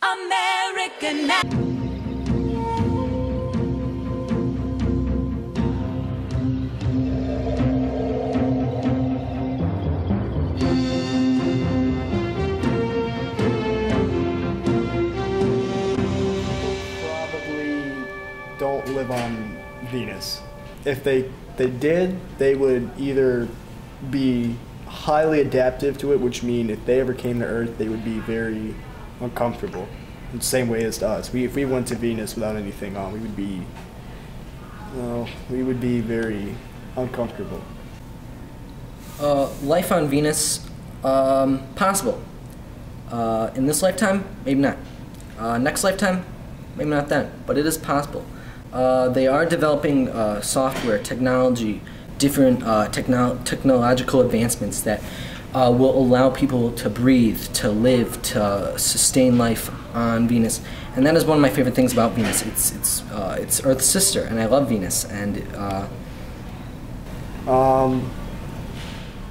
American. Don't live on Venus. If they did, they would either be highly adaptive to it, which means if they ever came to Earth, they would be very uncomfortable. In the same way as us. If we went to Venus without anything on, we would be very uncomfortable. Life on Venus, possible. In this lifetime, maybe not. Next lifetime, maybe not then, but it is possible. They are developing software, technology, different technological advancements that will allow people to breathe, to live, to sustain life on Venus, and that is one of my favorite things about Venus. It's Earth's sister, and I love Venus. And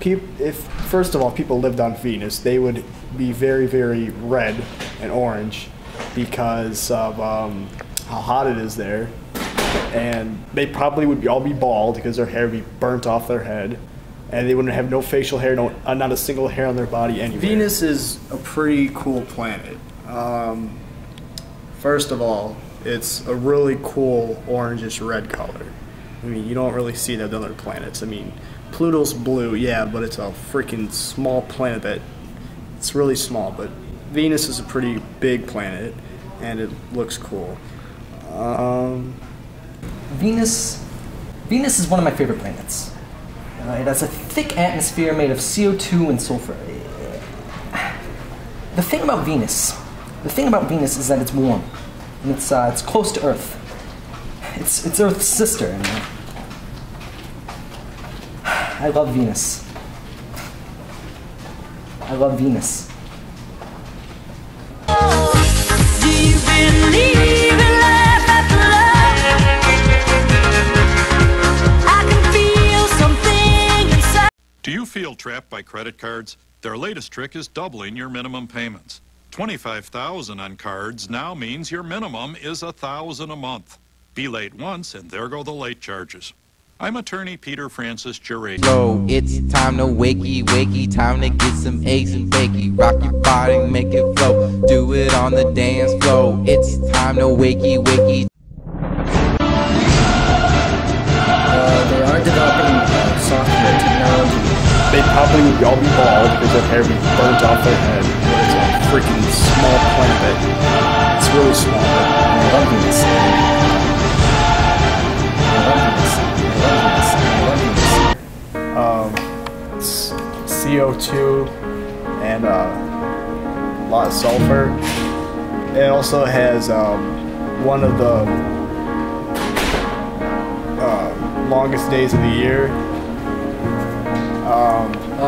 if first of all people lived on Venus, they would be very, very red and orange because of how hot it is there. And they probably would all be bald because their hair would be burnt off their head, and they wouldn't have no facial hair, not a single hair on their body anywhere. Venus is a pretty cool planet. First of all, it's a really cool orangish red color. I mean, you don't really see that on other planets. I mean, Pluto's blue, yeah, but it's a freaking small planet it's really small, but Venus is a pretty big planet, and it looks cool. Venus is one of my favorite planets. It has a thick atmosphere made of CO2 and sulfur. The thing about Venus is that it's warm, and it's close to Earth. It's Earth's sister, and I love Venus. I love Venus. Do you believe in life after love? I can feel something inside. Do you feel trapped by credit cards? Their latest trick is doubling your minimum payments. $25,000 on cards now means your minimum is $1,000 a month. Be late once and there go the late charges. I'm attorney Peter Francis Jurate. Yo, it's time to wakey, wakey, time to get some eggs and bakey. Rock your body, make it flow, do it on the dance floor. It's time to wakey, wakey. They are developing software technology. They probably would all be bald because their hair would be burnt off their head. But it's a freaking small planet. It's really small. I love Venus. It's CO2 and a lot of sulfur. It also has one of the longest days of the year.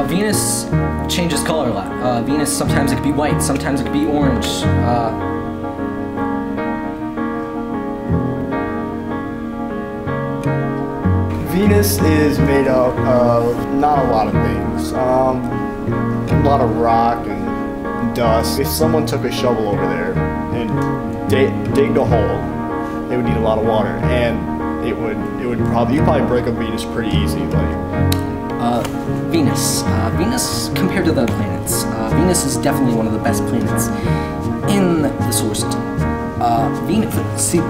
Venus changes color a lot. Venus, sometimes it could be white, sometimes it could be orange. Venus is made up of not a lot of things. A lot of rock and dust. If someone took a shovel over there and digged a hole, they would need a lot of water, and you'd probably break up Venus pretty easy. Venus. Venus compared to the other planets. Venus is definitely one of the best planets in the solar system. See,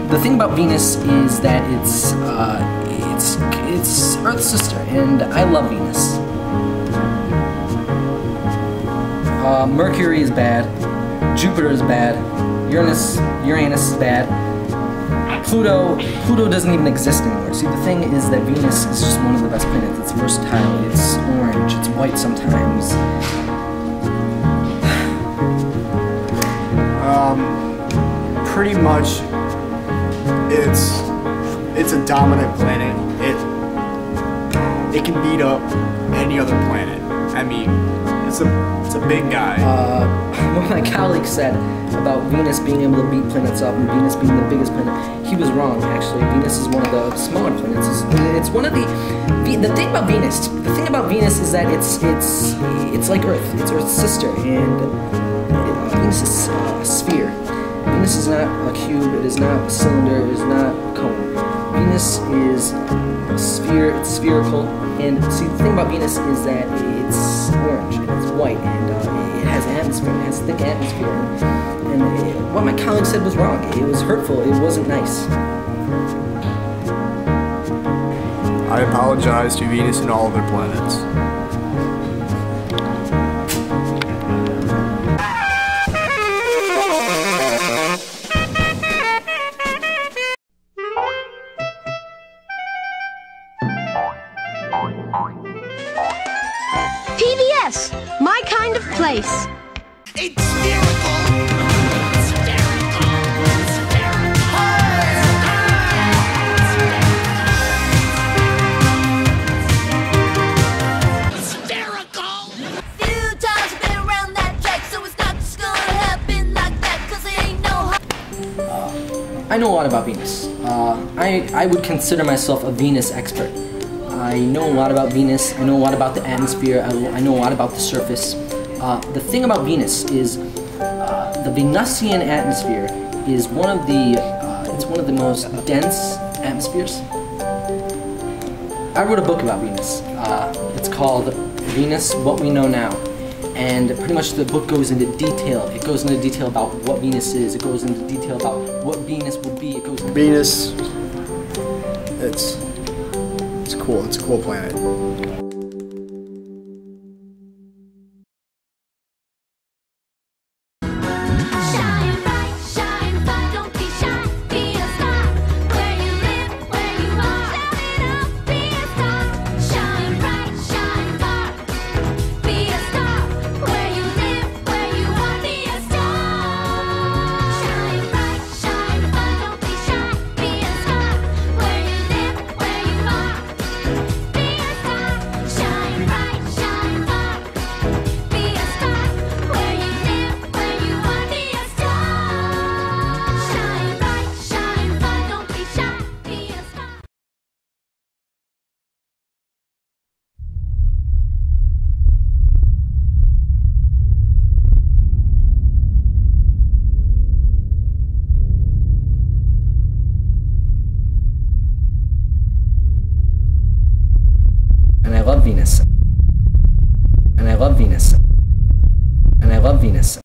the thing about Venus is that it's Earth's sister, and I love Venus. Mercury is bad. Jupiter is bad. Uranus is bad. Pluto doesn't even exist anymore. See, the thing is that Venus is just one of the best planets. It's versatile, it's orange, it's white sometimes. Pretty much, it's a dominant planet. It can beat up any other planet. I mean, It's a big guy. What my colleague said about Venus being able to beat planets up and Venus being the biggest planet, he was wrong. Actually, Venus is one of the smaller planets. It's one of the thing about Venus. The thing about Venus is that it's like Earth. It's Earth's sister, and Venus is a sphere. Venus is not a cube. It is not a cylinder. It is not a cone. Venus is a sphere. It's spherical. And see, the thing about Venus is that it's orange and it's white, and it has an atmosphere. It has a thick atmosphere. And what my colleague said was wrong. It was hurtful. It wasn't nice. I apologize to Venus and all other planets. PBS, my kind of place. It's spherical. I know a lot about Venus. I would consider myself a Venus expert. I know a lot about Venus. I know a lot about the atmosphere. I know a lot about the surface. The thing about Venus is the Venusian atmosphere is one of the most dense atmospheres. I wrote a book about Venus. It's called Venus: What We Know Now. And pretty much the book goes into detail. It goes into detail about what Venus is. It goes into detail about what Venus would be. It goes into Venus, it's cool. It's a cool planet. I love Venus. And I love Venus. And I love Venus.